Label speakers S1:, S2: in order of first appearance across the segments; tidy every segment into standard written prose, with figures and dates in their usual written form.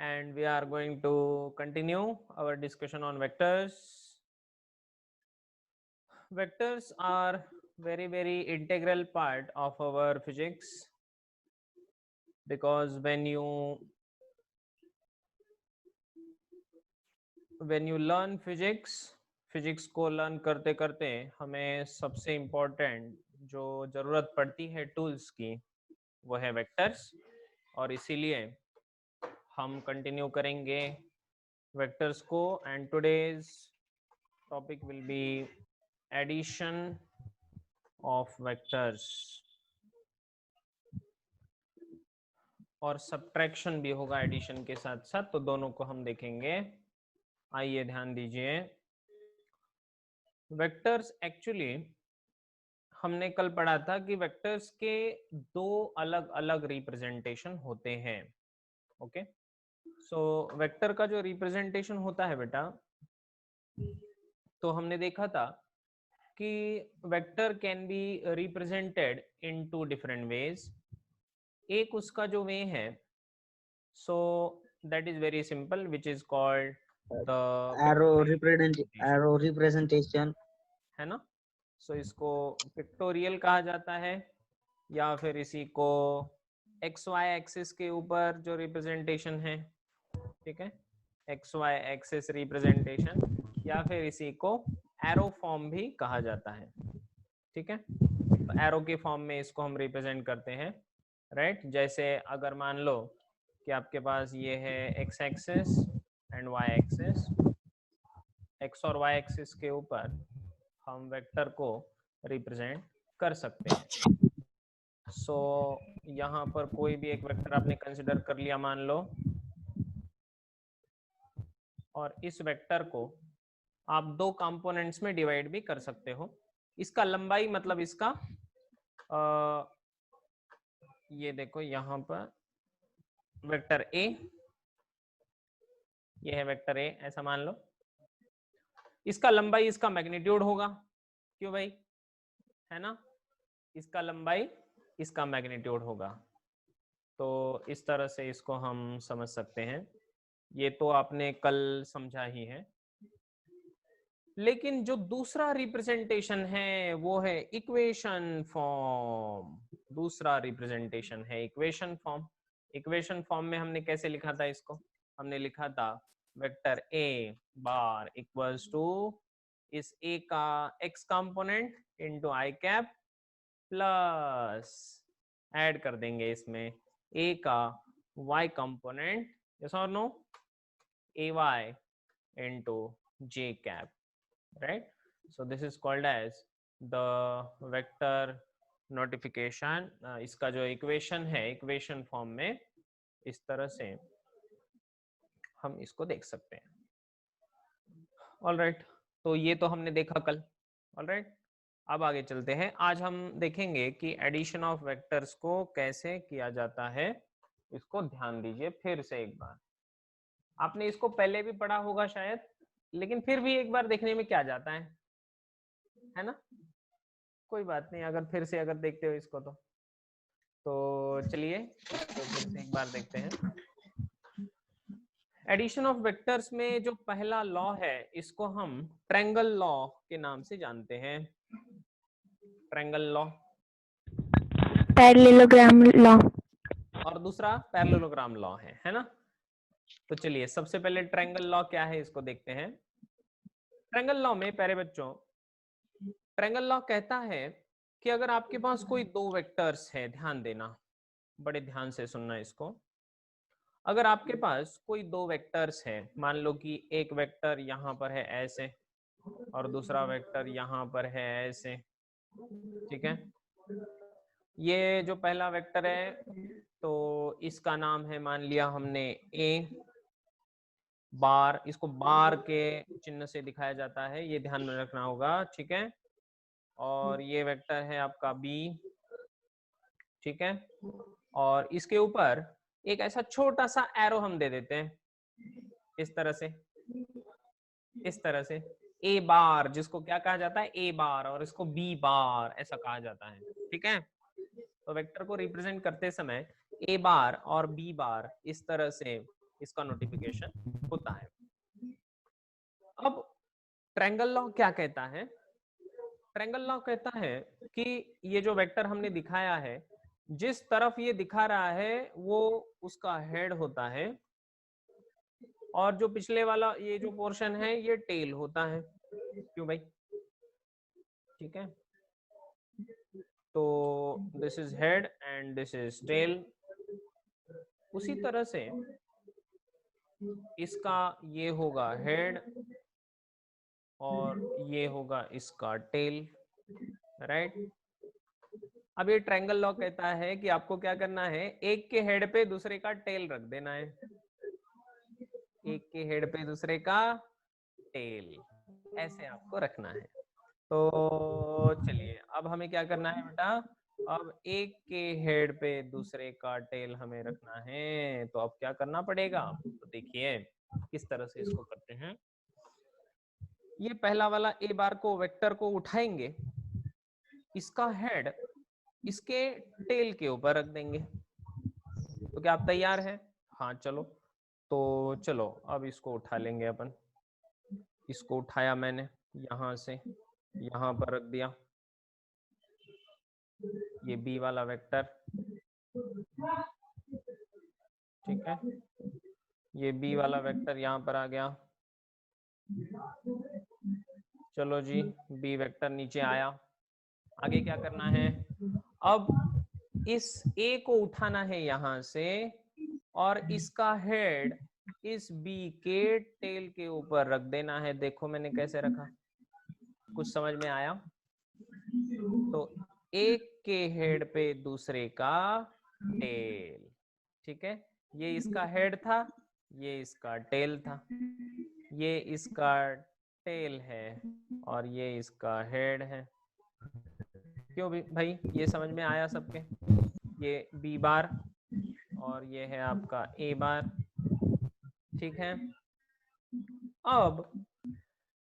S1: and we are going to continue our discussion on vectors. Vectors are very integral part of our physics, because when you learn physics को learn करते करते हमें सबसे important जो जरूरत पड़ती है टूल्स की वो है वेक्टर्स, और इसीलिए हम कंटिन्यू करेंगे वेक्टर्स को। And today's topic will be addition of vectors, और सब्ट्रैक्शन भी होगा एडिशन के साथ साथ, तो दोनों को हम देखेंगे। आइए ध्यान दीजिए, वेक्टर्स एक्चुअली हमने कल पढ़ा था कि वेक्टर्स के दो अलग अलग रिप्रेजेंटेशन होते हैं। ओके, सो वेक्टर का जो रिप्रेजेंटेशन होता है बेटा, तो हमने देखा था कि vector can be represented in two different ways. एक उसका जो वे है, so that is very simple, which is called the
S2: arrow representation
S1: है ना। सो इसको पिक्टोरियल कहा जाता है, या फिर इसी को एक्स वाई एक्सिस के ऊपर जो रिप्रेजेंटेशन है, ठीक है, एक्स वाई एक्सिस रिप्रेजेंटेशन, या फिर इसी को एरो फॉर्म भी कहा जाता है। ठीक है, तो एरो के फॉर्म में इसको हम रिप्रेजेंट करते हैं, राइट। जैसे अगर मान लो कि आपके पास ये है x axis and y axis, x और वाई एक्सिस के ऊपर हम वेक्टर को रिप्रेजेंट कर सकते हैं। सो यहाँ पर कोई भी एक वेक्टर आपने कंसिडर कर लिया मान लो, और इस वेक्टर को आप दो कंपोनेंट्स में डिवाइड भी कर सकते हो। इसका लंबाई मतलब इसका ये देखो यहाँ पर वेक्टर ए, ये है वेक्टर ए, ऐसा मान लो। इसका लंबाई इसका मैग्नीट्यूड होगा, क्यों भाई, है ना, इसका लंबाई इसका मैग्नीट्यूड होगा। तो इस तरह से इसको हम समझ सकते हैं, ये तो आपने कल समझा ही है। लेकिन जो दूसरा रिप्रेजेंटेशन है वो है इक्वेशन फॉर्म। दूसरा रिप्रेजेंटेशन है इक्वेशन फॉर्म। इक्वेशन फॉर्म में हमने कैसे लिखा था इसको, हमने लिखा था vector A bar equals to इस ए का x component into i cap plus add कर देंगे इसमें ए का y कंपोनेंट, यस और no, A y into j cap, right. So this is called as the vector notification. इसका जो equation है इक्वेशन फॉर्म में इस तरह से हम इसको देख सकते हैं। ऑलराइट, तो ये तो हमने देखा कल। ऑलराइट, अब आगे चलते हैं। आज हम देखेंगे कि एडिशन ऑफ वेक्टर्स को कैसे किया जाता है। इसको ध्यान दीजिए फिर से एक बार, आपने इसको पहले भी पढ़ा होगा शायद, लेकिन फिर भी एक बार देखने में क्या जाता है ना। कोई बात नहीं, अगर फिर से अगर देखते हो इसको तो चलिए इसको फिर से एक बार देखते हैं। एडिशन ऑफ वेक्टर्स में जो पहला लॉ है इसको हम ट्रायंगल लॉ के नाम से जानते हैं। ट्रायंगल लॉ,
S3: पैरेललोग्राम लॉ,
S1: और दूसरा पैरेललोग्राम लॉ है ना। तो चलिए सबसे पहले ट्रायंगल लॉ क्या है इसको देखते हैं। ट्रायंगल लॉ में प्यारे बच्चों, ट्रायंगल लॉ कहता है कि अगर आपके पास कोई दो वेक्टर्स है, ध्यान देना, बड़े ध्यान से सुनना इसको। अगर आपके पास कोई दो वेक्टर्स है, मान लो कि एक वेक्टर यहाँ पर है ऐसे और दूसरा वेक्टर यहाँ पर है ऐसे, ठीक है। ये जो पहला वेक्टर है तो इसका नाम है, मान लिया हमने ए बार, इसको बार के चिन्ह से दिखाया जाता है, ये ध्यान में रखना होगा, ठीक है। और ये वेक्टर है आपका बी, ठीक है। और इसके ऊपर एक ऐसा छोटा सा एरो हम दे देते हैं, इस तरह से, इस तरह से ए बार, जिसको क्या कहा जाता है, ए बार, और इसको बी बार ऐसा कहा जाता है, ठीक है। तो वेक्टर को रिप्रेजेंट करते समय ए बार और बी बार इस तरह से इसका नोटिफिकेशन होता है। अब ट्रायंगल लॉ क्या कहता है? ट्रायंगल लॉ कहता है कि ये जो वेक्टर हमने दिखाया है, जिस तरफ ये दिखा रहा है वो उसका हेड होता है, और जो पिछले वाला ये जो पोर्शन है ये टेल होता है। क्यों भाई? ठीक है, तो this is head and this is tail. उसी तरह से इसका ये होगा हेड और ये होगा इसका टेल, राइट? अब ये ट्रायंगल लॉ कहता है कि आपको क्या करना है, एक के हेड पे दूसरे का टेल रख देना है, एक के हेड पे दूसरे का टेल, ऐसे आपको रखना है। तो चलिए अब हमें क्या करना है बेटा, अब एक के हेड पे दूसरे का टेल हमें रखना है, तो अब क्या करना पड़ेगा? तो देखिए किस तरह से इसको करते हैं। ये पहला वाला ए बार को वेक्टर को उठाएंगे, इसका हेड इसके टेल के ऊपर रख देंगे। तो क्या आप तैयार हैं? हाँ चलो, तो चलो अब इसको उठा लेंगे अपन। इसको उठाया मैंने, यहां से यहां पर रख दिया, ये बी वाला वेक्टर, ठीक है, ये बी वाला वेक्टर यहां पर आ गया। चलो जी, बी वेक्टर नीचे आया। आगे क्या करना है? अब इस ए को उठाना है यहां से, और इसका हेड इस बी के टेल के ऊपर रख देना है। देखो मैंने कैसे रखा, कुछ समझ में आया? तो एक के हेड पे दूसरे का टेल, ठीक है, ये इसका हेड था, ये इसका टेल था, ये इसका टेल है और ये इसका हेड है। क्यों भी भाई, ये समझ में आया सबके? ये बी बार और ये है आपका ए बार, ठीक है। अब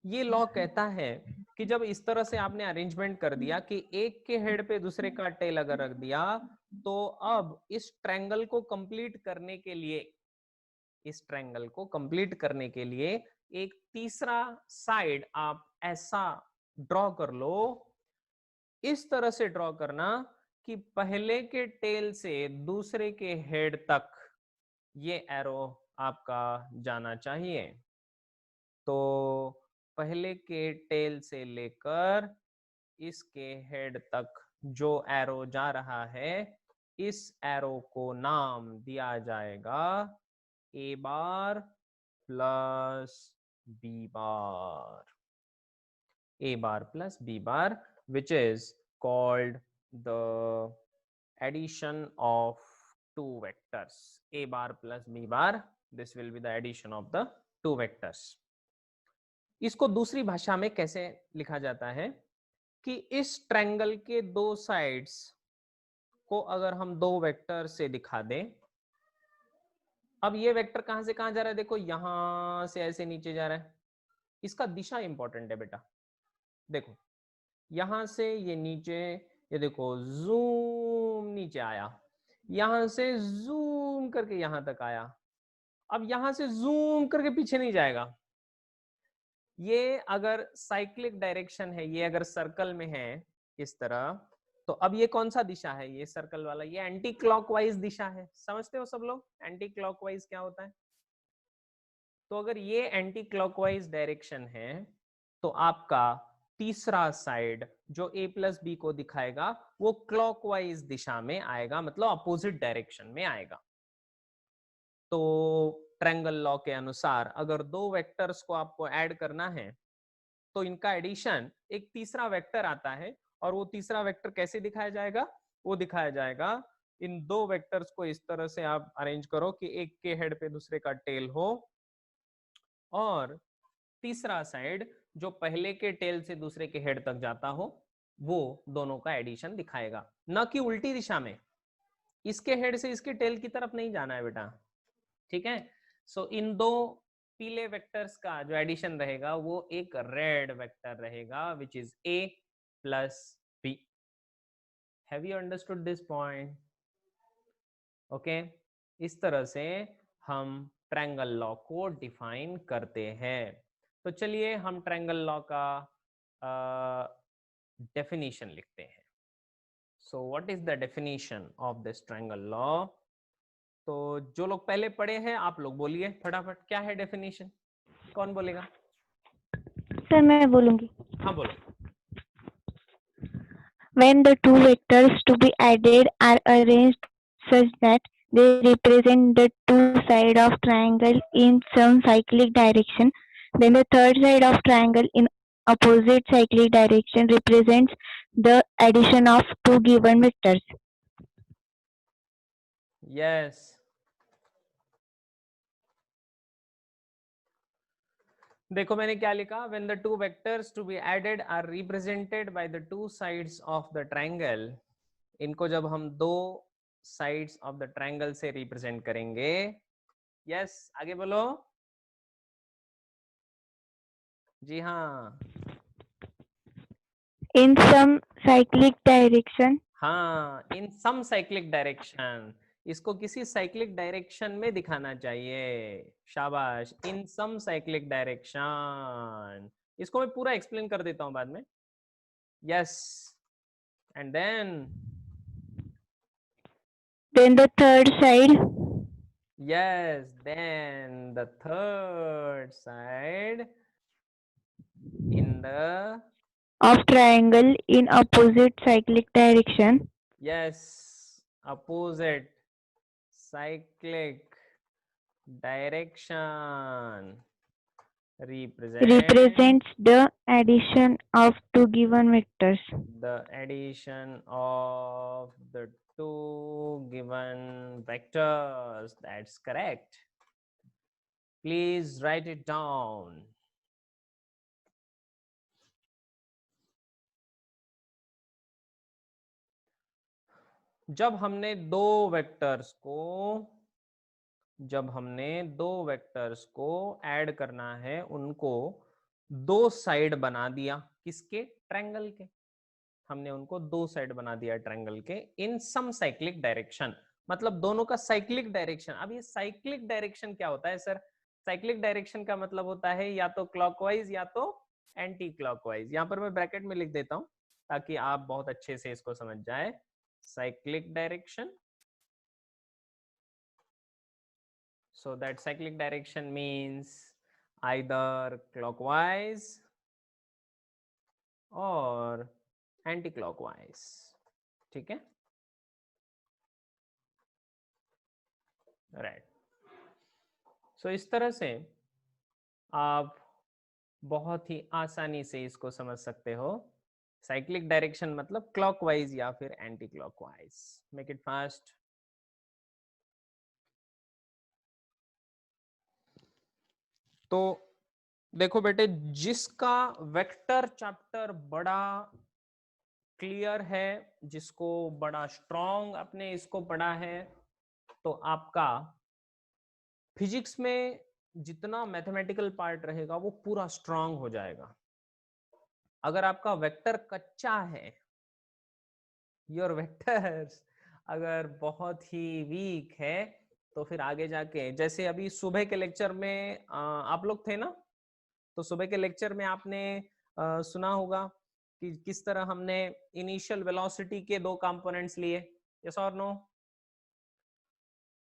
S1: ये लॉ कहता है कि जब इस तरह से आपने अरेंजमेंट कर दिया कि एक के हेड पे दूसरे का टेल अगर रख दिया, तो अब इस ट्रायंगल को कंप्लीट करने के लिए, इस ट्रायंगल को कंप्लीट करने के लिए एक तीसरा साइड आप ऐसा ड्रॉ कर लो, इस तरह से ड्रॉ करना कि पहले के टेल से दूसरे के हेड तक ये एरो आपका जाना चाहिए। तो पहले के टेल से लेकर इसके हेड तक जो एरो जा रहा है, इस एरो को नाम दिया जाएगा A bar plus B bar, A bar plus B bar, which is called the addition of two vectors, a bar plus b bar. This will be the addition of the two vectors. इसको दूसरी भाषा में कैसे लिखा जाता है कि इस ट्रायंगल के दो साइड्स को अगर हम दो वेक्टर से दिखा दें, अब ये वेक्टर कहां से कहां जा रहा है? देखो यहां से ऐसे नीचे जा रहा है, इसका दिशा इंपॉर्टेंट है बेटा। देखो यहां से ये नीचे, ये देखो जूम नीचे आया, यहां से जूम करके यहां तक आया, अब यहां से जूम करके पीछे नहीं जाएगा। ये अगर साइक्लिक डायरेक्शन है, ये अगर सर्कल में है इस तरह, तो अब ये कौन सा दिशा है? ये सर्कल वाला, ये एंटी क्लॉकवाइज दिशा है। समझते हो सब लोग एंटी क्लॉकवाइज क्या होता है? तो अगर ये एंटी क्लॉकवाइज डायरेक्शन है, तो आपका तीसरा साइड जो a प्लस बी को दिखाएगा वो क्लॉकवाइज दिशा में आएगा, मतलब अपोजिट डायरेक्शन में आएगा। तो ट्रायंगल लॉ के अनुसार अगर दो वेक्टर्स को आपको ऐड करना है, तो इनका एडिशन एक तीसरा वेक्टर आता है, और वो तीसरा वेक्टर कैसे दिखाया जाएगा? वो दिखाया जाएगा, इन दो वेक्टर्स को इस तरह से आप अरेंज करो कि एक के हेड पे दूसरे का टेल हो, और तीसरा साइड जो पहले के टेल से दूसरे के हेड तक जाता हो, वो दोनों का एडिशन दिखाएगा। न कि उल्टी दिशा में, इसके हेड से इसके टेल की तरफ नहीं जाना है बेटा, ठीक है। सो इन दो पीले वेक्टर्स का जो एडिशन रहेगा वो एक रेड वेक्टर रहेगा, which is A plus B. Have you understood this point? Okay, इस तरह से हम ट्रायंगल लॉ को डिफाइन करते हैं। तो चलिए हम ट्रायंगल लॉ का डेफिनेशन लिखते हैं। So what is the definition of this triangle law? तो जो लोग पहले पढ़े हैं आप लोग बोलिए फटाफट, क्या है डेफिनेशन? कौन बोलेगा?
S2: सर मैं बोलूंगी।
S1: हाँ बोलो।
S2: When the two vectors to be added are arranged such that they represent the two sides of triangle in some cyclic direction, then the third side of triangle in opposite cyclic direction represents the addition of two given vectors.
S1: Yes, देखो मैंने क्या लिखा, when the two vectors to be added are represented by the two sides of the triangle, इनको जब हम दो sides of the triangle से represent करेंगे। यस, आगे बोलो। जी हाँ,
S2: In some cyclic direction,
S1: हाँ, इन सम साइक्लिक डायरेक्शन, इसको किसी साइक्लिक डायरेक्शन में दिखाना चाहिए। शाबाश, इन सम साइक्लिक डायरेक्शन। इसको मैं पूरा एक्सप्लेन कर देता हूं बाद में। Yes, and
S2: then the third side
S1: yes, then the third side in the
S2: of triangle in opposite cyclic direction
S1: yes, opposite cyclic direction represent
S2: represents the addition of two given vectors.
S1: the addition of the two given vectors. That's correct. Please write it down. जब हमने दो vectors को add करना है, उनको दो side बना दिया, किसके? ट्रायंगल के। हमने उनको दो साइड बना दिया ट्रायंगल के, इन सम साइक्लिक डायरेक्शन, मतलब दोनों का साइक्लिक डायरेक्शन। अब ये साइक्लिक डायरेक्शन क्या होता है सर? साइक्लिक डायरेक्शन का मतलब होता है या तो क्लॉकवाइज या तो एंटी क्लॉकवाइज। यहां पर मैं ब्रैकेट में लिख देता हूं ताकि आप बहुत अच्छे से इसको समझ जाए। Cyclic direction, so that cyclic direction means either clockwise और एंटी क्लॉकवाइज। ठीक है, राइट। सो इस तरह से आप बहुत ही आसानी से इसको समझ सकते हो। साइक्लिक डायरेक्शन मतलब क्लॉकवाइज या फिर anti clockwise. Make it fast. तो देखो बेटे, जिसका वेक्टर चैप्टर बड़ा क्लियर है, जिसको बड़ा स्ट्रॉन्ग अपने इसको पढ़ा है, तो आपका फिजिक्स में जितना मैथमेटिकल पार्ट रहेगा वो पूरा स्ट्रांग हो जाएगा। अगर आपका वेक्टर कच्चा है, योर वेक्टर्स अगर बहुत ही वीक है, तो फिर आगे जाके, जैसे अभी सुबह के लेक्चर में आप लोग थे ना, तो सुबह के लेक्चर में आपने सुना होगा कि किस तरह हमने इनिशियल वेलोसिटी के दो कंपोनेंट्स लिए। यस और नो?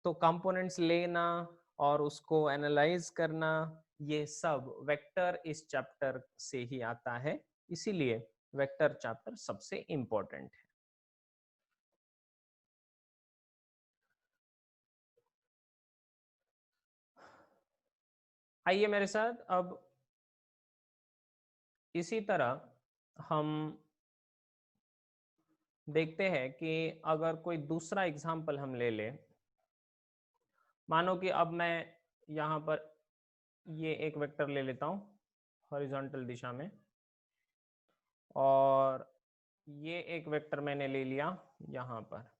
S1: तो कंपोनेंट्स लेना और उसको एनालाइज करना, ये सब वेक्टर इस चैप्टर से ही आता है, इसीलिए वेक्टर चैप्टर सबसे इंपॉर्टेंट है। आइए मेरे साथ अब इसी तरह हम देखते हैं कि अगर कोई दूसरा एग्जाम्पल हम ले ले। मानो कि अब मैं यहाँ पर ये एक वेक्टर ले लेता हूँ हॉरिजॉन्टल दिशा में, और ये एक वेक्टर मैंने ले लिया यहाँ पर।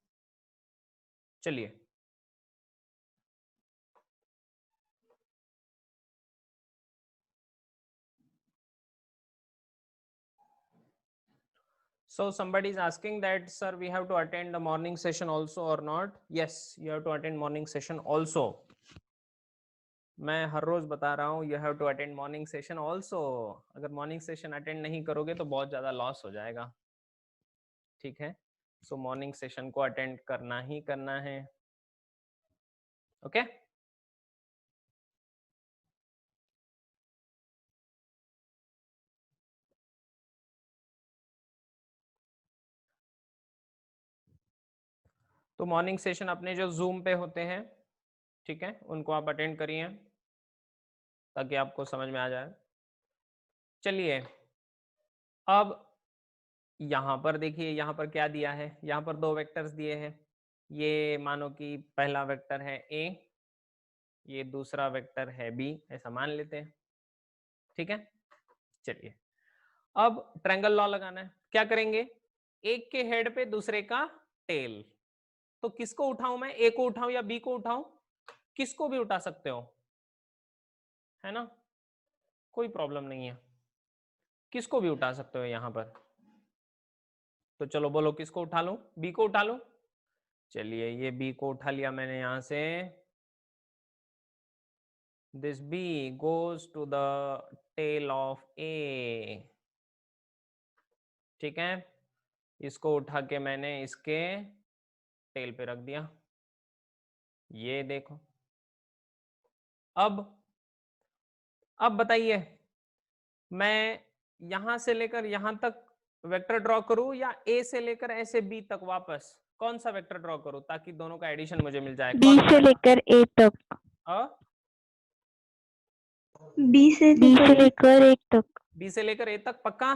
S1: चलिए, so somebody is asking that, sir, we have to attend the morning session also or not? Yes, you have to attend morning session also. मैं हर रोज बता रहा हूँ, you have to attend morning session also. अगर morning session attend नहीं करोगे तो बहुत ज्यादा लॉस हो जाएगा, ठीक है। सो मॉर्निंग सेशन को अटेंड करना ही करना है, ओके। तो मॉर्निंग सेशन अपने जो जूम पे होते हैं, ठीक है, उनको आप अटेंड करिए ताकि आपको समझ में आ जाए। चलिए अब यहाँ पर देखिए, यहाँ पर क्या दिया है, यहाँ पर दो वेक्टर्स दिए हैं। ये मानो कि पहला वेक्टर है ए, ये दूसरा वेक्टर है बी, ऐसा मान लेते हैं, ठीक है। चलिए अब ट्रायंगल लॉ लगाना है। क्या करेंगे, एक के हेड पे दूसरे का टेल। तो किसको उठाऊं मैं, ए को उठाऊं या बी को उठाऊं? किसको भी उठा सकते हो, है ना, कोई प्रॉब्लम नहीं है, किसको भी उठा सकते हो यहां पर। तो चलो बोलो किसको उठा लूं, बी को उठा लूं। चलिए ये बी को उठा लिया मैंने यहां से। This B goes to the tail of A, ठीक है। इसको उठा के मैंने इसके टेल पे रख दिया, ये देखो। अब बताइए, मैं यहां से लेकर यहां तक वेक्टर ड्रॉ करूं या ए से लेकर ऐसे बी तक वापस, कौन सा वेक्टर ड्रॉ करूं ताकि दोनों का एडिशन मुझे मिल जाए?
S2: बी से लेकर ए तक, बी से लेकर ए तक,
S1: बी से लेकर ए तक, पक्का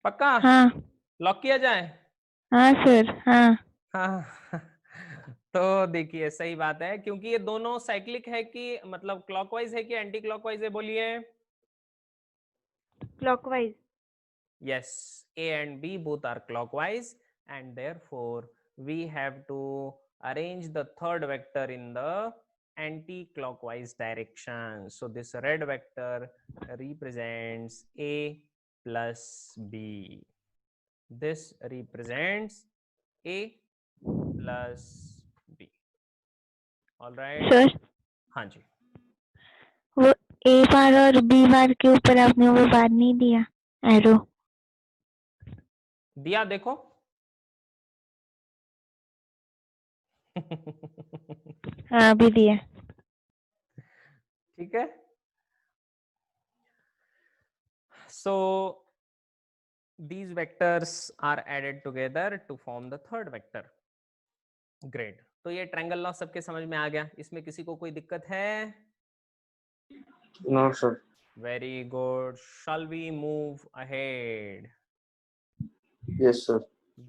S1: पक्का?
S2: हाँ
S1: लॉक किया जाए?
S2: हाँ सर, हाँ
S1: हाँ तो देखिए सही बात है, क्योंकि ये दोनों साइक्लिक है कि मतलब क्लॉकवाइज है कि एंटी क्लॉकवाइज है, बोलिए।
S2: Clockwise.
S1: Yes, A and B both are clockwise, and therefore we have to arrange the third vector in the anti-clockwise direction. So this red vector represents A plus B. This represents A plus B. All right.
S2: Sir
S1: हाँ जी,
S2: वो ए बार और B bar के ऊपर आपने वो बार नहीं दिया, arrow.
S1: दिया देखो
S2: हाँ अभी दिया।
S1: ठीक है। So these vectors are added together to form the third vector. Great. तो ये ट्रायंगल लॉ सबके समझ में आ गया, इसमें किसी को कोई दिक्कत है?
S3: No, sir.
S1: Very good. Shall we move ahead?
S3: Yes, sir.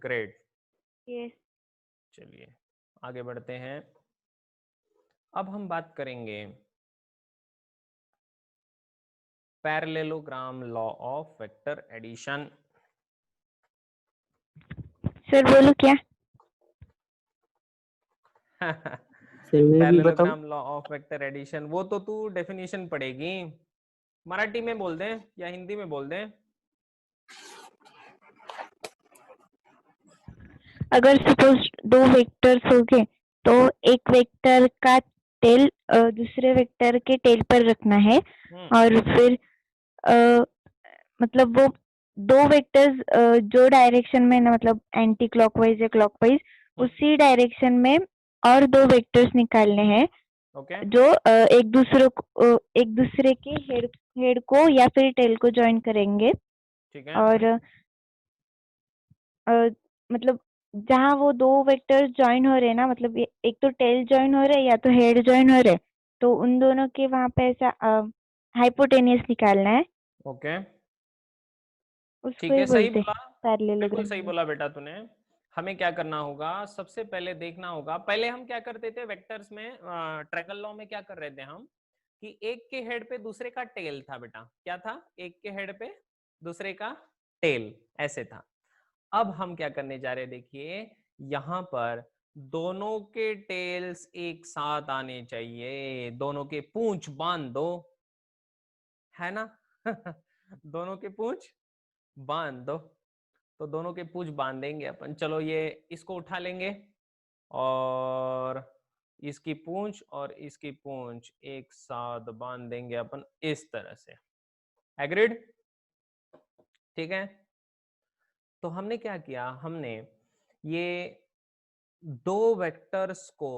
S1: Great.
S2: Yes.
S1: चलिए आगे बढ़ते हैं। अब हम बात करेंगे parallelogram law of vector addition.
S2: Sir बोलो क्या?
S1: Parallelogram law of vector addition, वो तो तू डेफिनेशन पढ़ेगी। मराठी में बोल दें या हिंदी में बोल दें?
S2: अगर सपोज दो वेक्टर्स हो गए तो एक वेक्टर का टेल दूसरे वेक्टर के टेल पर रखना है, और फिर मतलब वो दो वेक्टर्स जो डायरेक्शन में ना, मतलब एंटी क्लॉकवाइज या क्लॉकवाइज, उसी डायरेक्शन में और दो वेक्टर्स निकालने हैं।
S1: ओके।
S2: जो एक दूसरे के हेड को या फिर टेल को ज्वाइन करेंगे।
S1: ठीक है।
S2: और मतलब जहाँ वो दो वेक्टर्स ज्वाइन हो रहे हैं ना, मतलब एक तो टेल ज्वाइन हो रहे हैं या तो हेड ज्वाइन हो रहे हैं, तो उन दोनों के वहां पे ऐसा हाइपोटेनियस निकालना है।
S1: ओके
S2: उसको
S1: ठीक
S2: ही
S1: है, सही
S2: बोलते
S1: बोला,
S2: हैं
S1: बिल्कुल
S2: पैरेललोग्राम।
S1: सही बोला बेटा तूने। हमें क्या करना होगा, सबसे पहले देखना होगा, पहले हम क्या करते थे वेक्टर्स में, ट्रायंगल लॉ में क्या कर रहे थे हम, कि एक के हेड पे दूसरे का टेल था बेटा। क्या था? एक के हेड पे दूसरे का टेल, ऐसे था। अब हम क्या करने जा रहे हैं, देखिए यहां पर दोनों के टेल्स एक साथ आने चाहिए, दोनों के पूंछ बांध दो, है ना दोनों के पूंछ बांध दो। तो दोनों के पूंछ बांधेंगे अपन। चलो ये इसको उठा लेंगे और इसकी पूंछ और इसकी पूंछ एक साथ बांध देंगे अपन इस तरह से। एग्रीड? ठीक है, तो हमने क्या किया, हमने ये दो वेक्टर्स को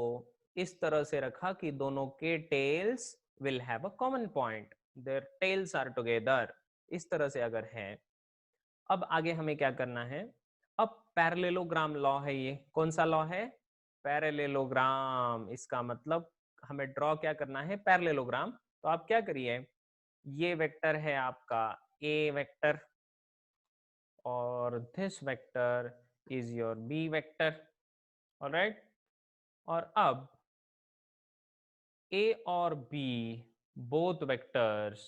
S1: इस तरह से रखा कि दोनों के tails will have a common point, there tails are together, इस तरह से अगर है। अब आगे हमें क्या करना है, अब पैरेललोग्राम लॉ है, ये कौन सा लॉ है, पैरेललोग्राम। इसका मतलब हमें ड्रॉ क्या करना है, पैरेललोग्राम। तो आप क्या करिए, ये वेक्टर है आपका ए वेक्टर और this vector is your B vector, alright. और अब ए और बी बोथ वेक्टर्स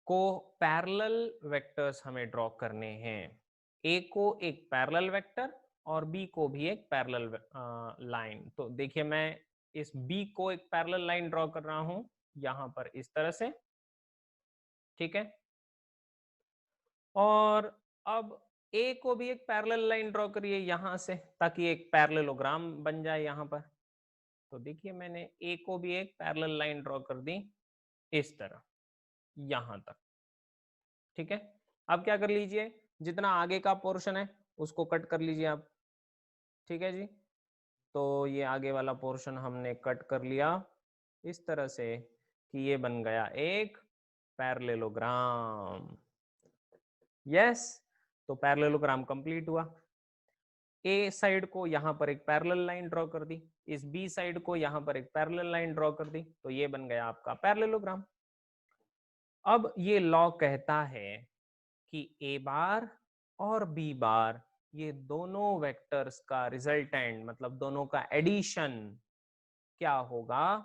S1: को पैरेलल वेक्टर्स हमें ड्रॉ करने हैं। ए को एक पैरेलल वेक्टर और बी को भी एक पैरेलल लाइन। तो देखिए मैं इस बी को एक पैरेलल लाइन ड्रॉ कर रहा हूं यहां पर इस तरह से, ठीक है। और अब ए को भी एक पैरेलल लाइन ड्रॉ करिए यहां से, ताकि एक पैरेललोग्राम बन जाए यहां पर। तो देखिए मैंने ए को भी एक पैरेलल लाइन ड्रॉ कर दी इस तरह यहां तक, ठीक है। अब क्या कर लीजिए, जितना आगे का पोर्शन है उसको कट कर लीजिए आप, ठीक है जी। तो ये आगे वाला पोर्शन हमने कट कर लिया इस तरह से कि ये बन गया एक पैरेललोग्राम। यस, तो पैरेललोग्राम कंप्लीट हुआ। ए साइड को यहाँ पर एक पैरेलल लाइन ड्रॉ कर दी, इस बी साइड को यहाँ पर एक पैरेलल लाइन ड्रॉ कर दी, तो ये बन गया आपका पैरेललोग्राम। अब ये लॉ कहता है कि ए बार और बी बार ये दोनों वेक्टर्स का रिजल्टेंट, मतलब दोनों का एडिशन क्या होगा,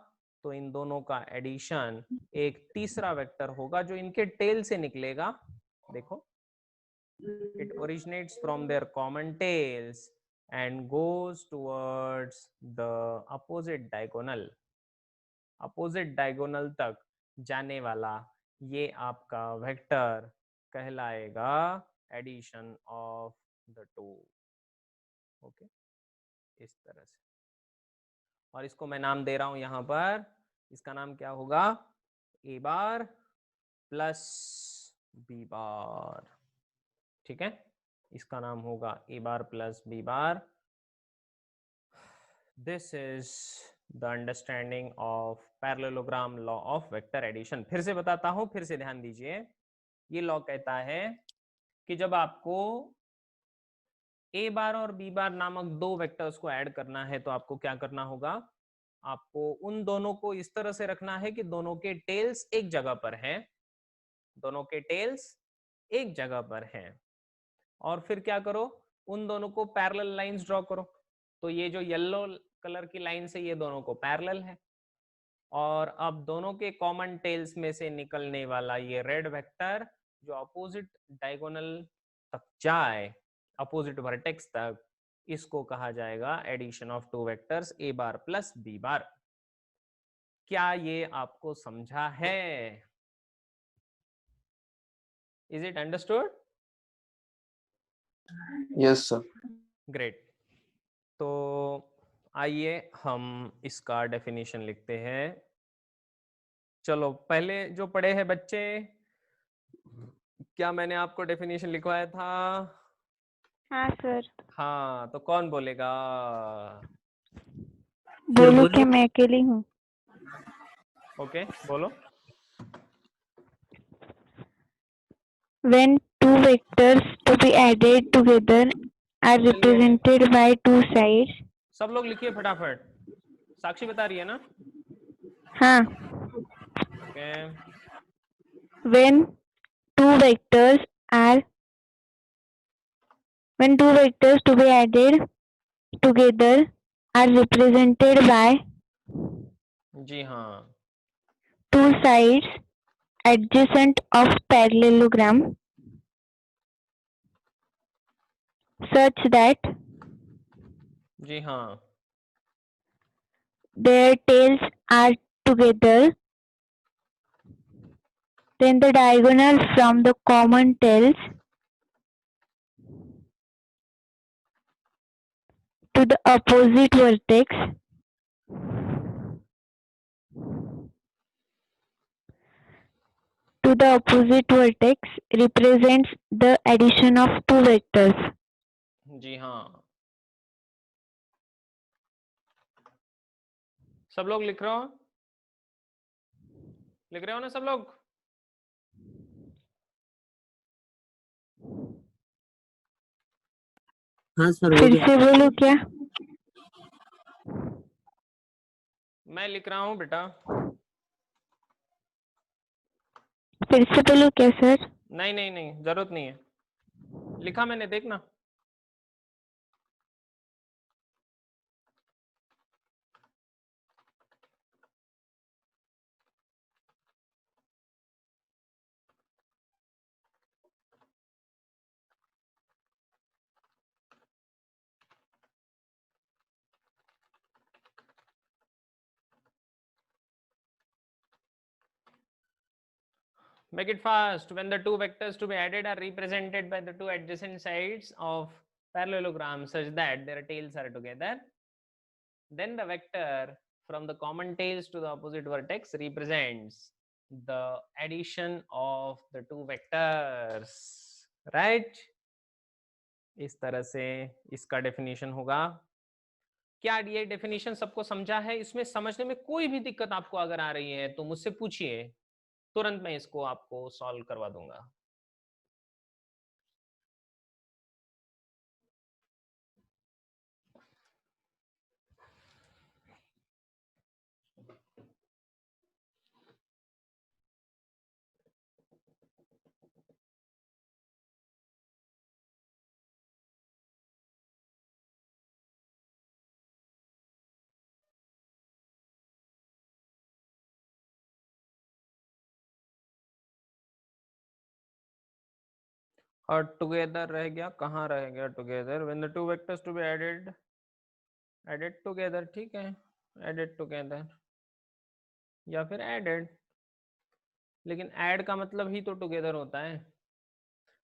S1: तो इन दोनों का एडिशन एक तीसरा वेक्टर होगा जो इनके टेल से निकलेगा। देखो, it originates from their common tails and goes towards the opposite diagonal, opposite diagonal तक जाने वाला ये आपका वेक्टर कहलाएगा addition of the two. Okay, इस तरह से। और इसको मैं नाम दे रहा हूं यहां पर, इसका नाम क्या होगा, ए बार प्लस बी बार, ठीक है। इसका नाम होगा A bar plus B bar. This is the understanding of parallelogram law of vector addition. फिर से बताता हूं, फिर से ध्यान दीजिए। ये लॉ कहता है कि जब आपको ए बार और बी बार नामक दो वेक्टर्स को ऐड करना है तो आपको क्या करना होगा, आपको उन दोनों को इस तरह से रखना है कि दोनों के टेल्स एक जगह पर हैं, दोनों के टेल्स एक जगह पर हैं। और फिर क्या करो, उन दोनों को पैरेलल लाइंस ड्रॉ करो। तो ये जो येलो कलर की लाइन से ये दोनों को पैरेलल है, और अब दोनों के कॉमन टेल्स में से निकलने वाला ये रेड वेक्टर जो अपोजिट डायगोनल तक जाए, अपोजिट वर्टेक्स तक, इसको कहा जाएगा addition of two vectors A bar plus B bar. क्या ये आपको समझा है? Is it understood?
S3: Yes sir.
S1: Great. तो आइए हम इसका डेफिनेशन लिखते हैं। चलो पहले जो पढ़े हैं बच्चे, क्या मैंने आपको डेफिनेशन लिखवाया था?
S2: हाँ सर।
S1: हाँ, तो कौन बोलेगा?
S2: बोलो कि मैं अकेली हूँ।
S1: ओके, बोलो।
S2: When two vectors to be added together are represented by two sides.
S1: सब लोग लिखिए फटाफट। साक्षी बता रही है ना?
S2: हाँ।
S1: Okay.
S2: When two vectors to be added together are represented by
S1: जी हाँ,
S2: two sides adjacent of parallelogram such that
S1: जी हाँ,
S2: their tails are together, then the diagonal from the common tails to the opposite vertex to the opposite vertex represents the addition of two vectors.
S1: जी हाँ, सब लोग लिख रहे हो? लिख रहे हो ना सब लोग?
S4: हाँ सर, हो
S2: फिर
S4: गया।
S2: से बोलो क्या?
S1: मैं लिख रहा हूँ बेटा।
S2: फिर से बोलो क्या सर?
S1: नहीं नहीं नहीं, जरूरत नहीं है, लिखा मैंने, देखना। Make it fast. When the two vectors to be added are represented by the two adjacent sides of parallelogram such that their tails are together, then the vector from the common tails to the opposite vertex represents the addition of the two vectors. Right? इस तरह से इसका definition होगा। क्या ये definition सबको समझा है? इसमें समझने में कोई भी दिक्कत आपको अगर आ रही है तो मुझसे पूछिए, तुरंत मैं इसको आपको सॉल्व करवा दूंगा। और टुगेदर रह गया, कहाँ रह गया together? When the two vectors to be added together, ठीक है, एडेड टुगेदर या फिर एडेड, लेकिन ऐड का मतलब ही तो टुगेदर होता है।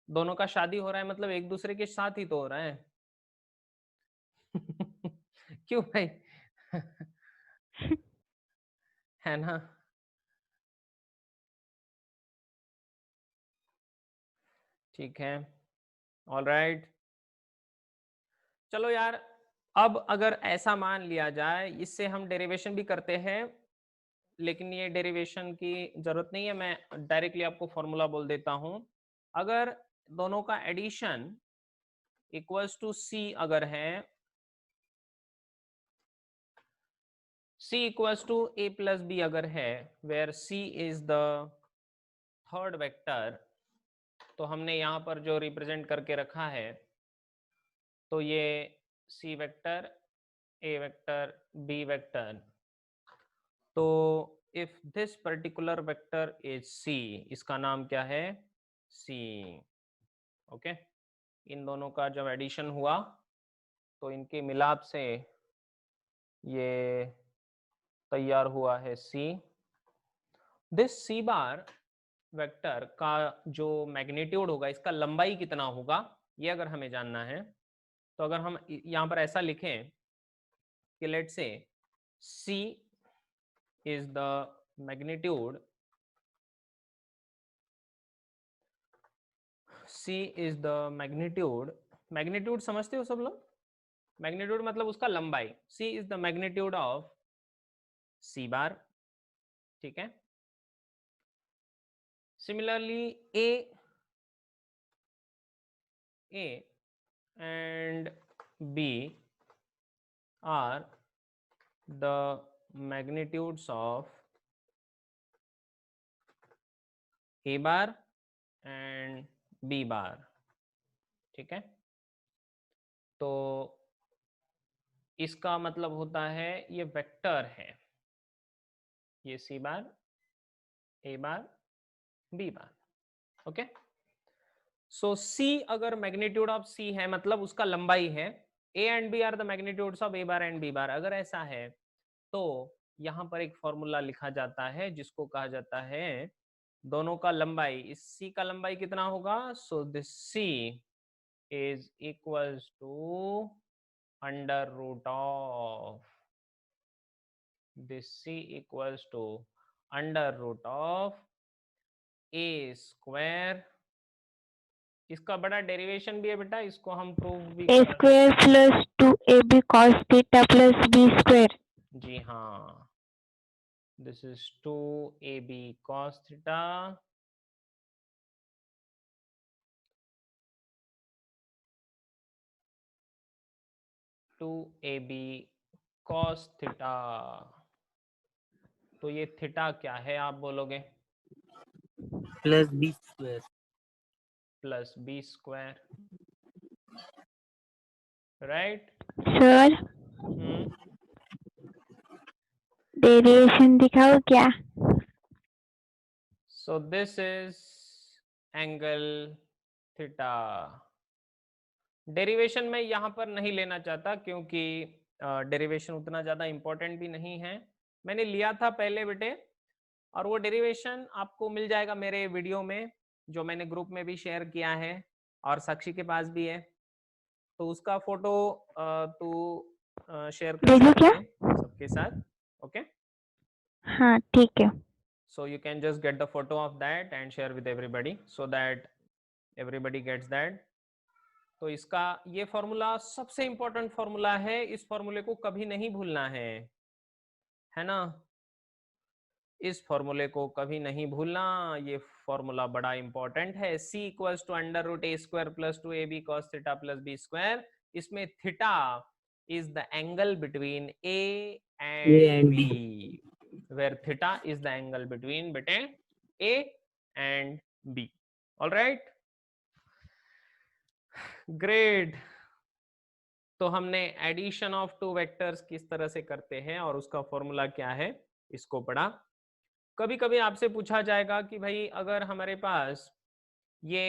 S1: दोनों का शादी हो रहा है मतलब एक दूसरे के साथ ही तो हो रहा है। क्यों भाई? है ना? ठीक है, ऑल राइट। चलो यार, अब अगर ऐसा मान लिया जाए, इससे हम डेरिवेशन भी करते हैं, लेकिन ये डेरिवेशन की जरूरत नहीं है, मैं डायरेक्टली आपको फॉर्मूला बोल देता हूं। अगर दोनों का एडिशन इक्वल्स टू सी अगर है, C equals to A plus B अगर है, where C is the third vector, तो हमने यहां पर जो रिप्रेजेंट करके रखा है, तो ये C vector, A vector, B vector, तो if this particular vector is C, इसका नाम क्या है? सी। ओके, इन दोनों का जब एडिशन हुआ तो इनके मिलाप से ये तैयार हुआ है सी। दिस सी बार वेक्टर का जो मैग्नीट्यूड होगा, इसका लंबाई कितना होगा, ये अगर हमें जानना है, तो अगर हम यहाँ पर ऐसा लिखें कि let's say C is the magnitude, C is the magnitude, magnitude समझते हो सब लोग? मैग्नीट्यूड मतलब उसका लंबाई, C is the magnitude of C bar, ठीक है। Similarly A and B are the magnitudes of A bar and B bar, ठीक है। तो इसका मतलब होता है ये वेक्टर है, ये C bar, A bar, B bar, okay. So C अगर मैग्नीट्यूड ऑफ C है मतलब उसका लंबाई है, A and B are the magnitudes of A bar and B bar. अगर ऐसा है तो यहाँ पर एक फॉर्मूला लिखा जाता है जिसको कहा जाता है दोनों का लंबाई, इस C का लंबाई कितना होगा? So this C is equals to under root of this c equals to under root of a square, इसका बड़ा डेरिवेशन भी है बेटा, इसको हम प्रूव भी
S2: A
S1: कर,
S2: square plus 2ab cos theta plus b square.
S1: जी हाँ, this is 2ab cos theta cos theta. तो ये थीटा क्या है आप बोलोगे?
S4: Plus B square.
S1: Plus B square, right?
S2: Sir derivation दिखाओ क्या?
S1: So this is angle theta. Derivation मैं यहाँ पर नहीं लेना चाहता क्योंकि डेरिवेशन उतना ज्यादा इंपॉर्टेंट भी नहीं है। मैंने लिया था पहले बेटे, और वो डेरिवेशन आपको मिल जाएगा मेरे वीडियो में जो मैंने ग्रुप में भी शेयर किया है और साक्षी के पास भी है, तो उसका फोटो तू शेयर कर
S2: भेजू
S1: सकती
S2: क्या?
S1: है सबके साथ, ओके?
S2: हाँ ठीक है।
S1: So you can just get the photo of that and share with everybody so that everybody gets that. तो इसका ये फॉर्मूला सबसे इंपॉर्टेंट फॉर्मूला है, इस फॉर्मूले को कभी नहीं भूलना है ना? इस फॉर्मूले को कभी नहीं भूलना, ये फॉर्मूला बड़ा इंपॉर्टेंट है। c equals to under root A square plus 2ab cos theta plus B square. इसमें theta is the angle between a and b, where theta is the angle between between a and b. All right, great. तो हमने addition of two vectors किस तरह से करते हैं और उसका फॉर्मूला क्या है इसको पढ़ा। कभी कभी आपसे पूछा जाएगा कि भाई अगर हमारे पास ये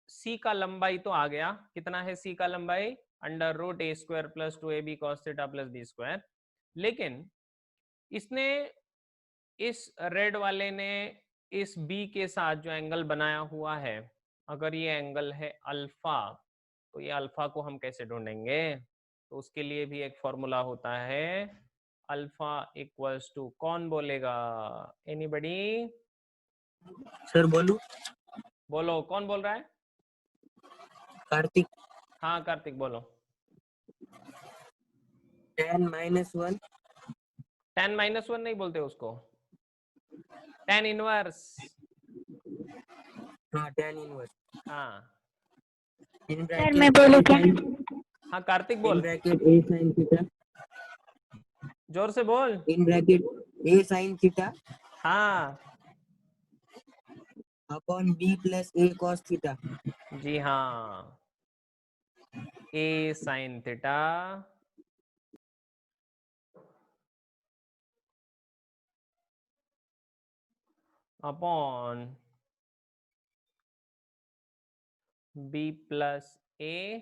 S1: c का लंबाई तो आ गया, कितना है c का लंबाई? Under root A square plus 2ab cos theta plus B square, लेकिन इसने, इस रेड वाले ने इस b के साथ जो एंगल बनाया हुआ है, अगर ये एंगल है अल्फा, तो ये अल्फा को हम कैसे ढूंढेंगे? तो उसके लिए भी एक फॉर्मूला होता है, अल्फा इक्वल्स टू, कौन बोलेगा? एनीबडी?
S4: सर बोलू?
S1: बोलो, कौन बोल रहा है?
S4: कार्तिक।
S1: हाँ कार्तिक बोलो।
S4: tan -1।
S1: tan -1 नहीं बोलते उसको, tan इनवर्स।
S4: हाँ tan इनवर्स।
S1: हाँ
S2: सर मैं बोलूँ क्या?
S1: हाँ कार्तिक बोल,
S4: in bracket a sin theta,
S1: जोर से बोल।
S4: In bracket a sin theta
S1: हाँ
S4: upon b plus a cos theta.
S1: जी हाँ, a sin theta upon b plus a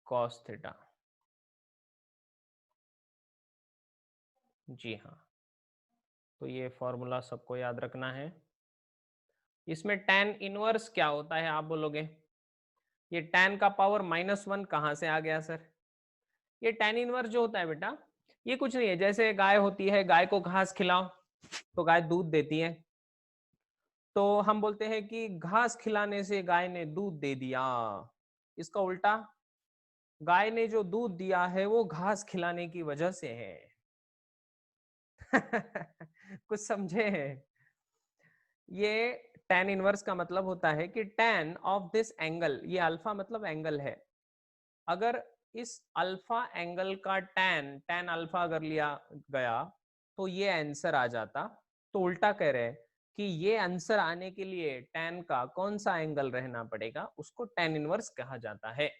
S1: cos theta. जी हाँ, तो ये फॉर्मूला सबको याद रखना है। इसमें tan इनवर्स क्या होता है आप बोलोगे? ये tan का पावर -1 कहाँ से आ गया सर? ये tan इनवर्स जो होता है बेटा, ये कुछ नहीं है, जैसे गाय होती है, गाय को घास खिलाओ तो गाय दूध देती है, तो हम बोलते हैं कि घास खिलाने से गाय ने दूध दे दिया। इसका उल्टा, गाय ने जो दूध दिया है वो घास खिलाने की वजह से है। कुछ समझे? ये tan इनवर्स का मतलब होता है कि tan ऑफ दिस एंगल, ये अल्फा मतलब एंगल है, अगर इस अल्फा एंगल का tan अल्फा अगर लिया गया तो ये आंसर आ जाता। तो उल्टा कह रहे हैं कि ये आंसर आने के लिए tan का कौन सा एंगल रहना पड़ेगा, उसको tan इनवर्स कहा जाता है।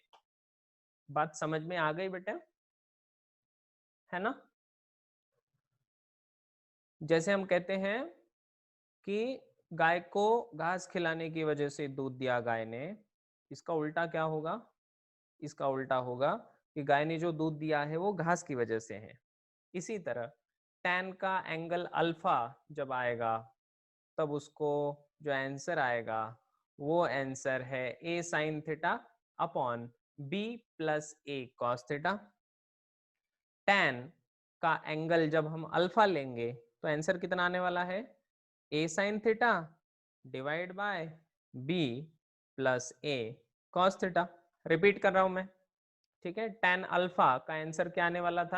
S1: बात समझ में आ गई बेटा? है ना? जैसे हम कहते हैं कि गाय को घास खिलाने की वजह से दूध दिया गाय ने, इसका उल्टा क्या होगा? इसका उल्टा होगा कि गाय ने जो दूध दिया है वो घास की वजह से है। इसी तरह tan का एंगल अल्फा जब आएगा तब उसको जो आंसर आएगा वो आंसर है a sin theta upon b plus a cos theta. tan का एंगल जब हम अल्फा लेंगे तो आंसर कितना आने वाला है, a sin theta divide by b plus a cos theta. Repeat कर रहा हूं मैं, ठीक है। tan अल्फा का आंसर क्या आने वाला था,